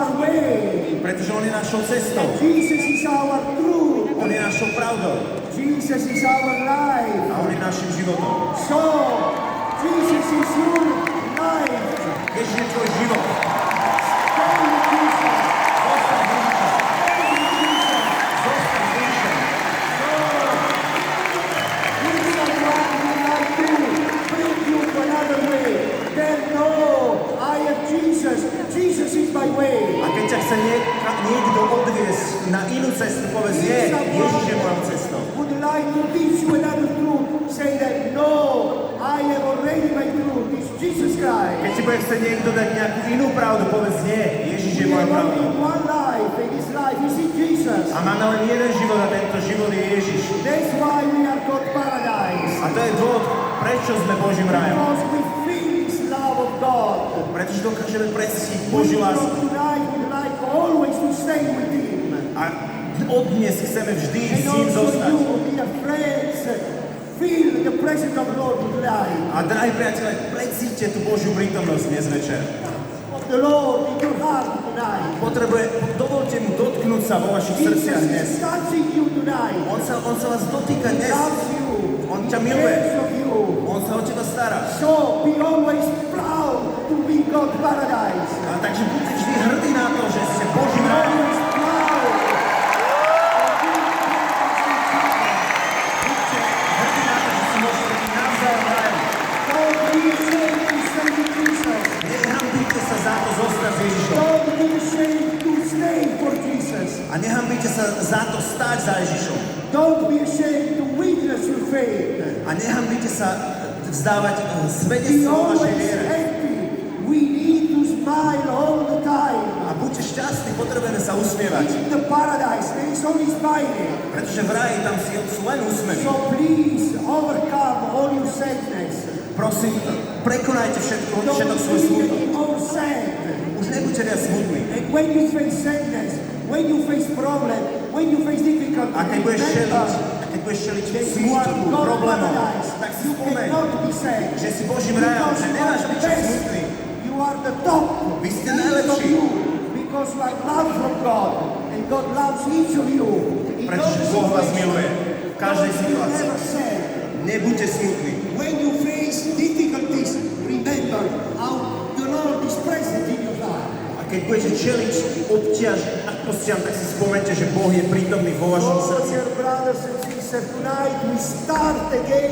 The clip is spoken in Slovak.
our way. Pretože on je našou cestou. Jesus is our truth. On je našou pravdou. Jesus is our life. A on je našim životom. So, Jesus is your life. Ježiš je tvoj život. Stay with Jesus. Zostaň s Ježišom. Stay with Jesus. Zostaň s Ježišom. If someone would like to bring you to another way, then no, I have Jesus. Jesus is my way. A keď ťa chce niekto odviesť na inú cestu, povedz, nie, Ježiš je mojou cestou. Would like to teach you another truth, say that no, I have already my truth. It's Jesus Christ. Keď ti bude chcieť niekto dať nejakú inú pravdu, povedz, nie, Ježiš je We mojou have pravdou. only one life, and His life is in Jesus. A máme len jeden život a tento život je Ježiš. That's why we are called paradise. A to je dôvod, prečo sme Božím rajom. Because we feel His love of God. Pretože dokážeme precítiť We Božiu lásku. tonight would like always to stay with Him. A od dnes chceme vždy And s ním also zostať. you, dear friends, feel the presence of the Lord tonight. A drahí priatelé, precíťte tú Božiu prítomnosť dnes večer. Of the Lord in your heart tonight. Dovolte mu dotknúť sa vo vašich Jesus srdciach dnes. is touching you tonight. On sa vás dotýka He dnes. loves you. On ťa miluje. Cares of you. On sa o teba stará. So be always proud to be God's paradise. A takže buďte vždy hrdí na to, že ste Božím rajom. Always proud. Buďte hrdí na to, že si môžete byť navzájom rajom. Don't be ashamed to stay with Jesus. Nehambíte sa za to zostať s Ježišom. Don't be ashamed to stay for Jesus. A nehambíte sa za to stáť za Ježišom. Don't be ashamed to witness your faith. A nehambíte sa vzdávať Be svedectvo o vašej always viere. happy. We need to smile all the time. A buďte šťastní, potrebujeme sa usmievať. In the paradise, there is only smiling. Pretože v raji tam sú len úsmevy. So please overcome all your sadness. Prosím, prekonajte všetok Don't svoj be smútok. anymore sad. Už nebuďte viac smutní. And when you face sadness, when you face problem, when you face difficulty, A keď budeš čeliť smútku, problémom, tak si spomeň, cannot be sad. že si Božím rajom, že nemáš byť smutný. You are the top. Vy ste Each of najlepší. you, because you are loved from God, and God loves each of you. In Pretože all Boh vás situations, miluje v každej don't be situácii. never sad. Nebuďte smutní. When you face difficulties, remember how the Lord is present in your life. A keď budete čeliť obťažnostiam, tak si spomeňte, že Boh je prítomný vo vašom Oh, srdci. dear brothers and sisters, tonight we start again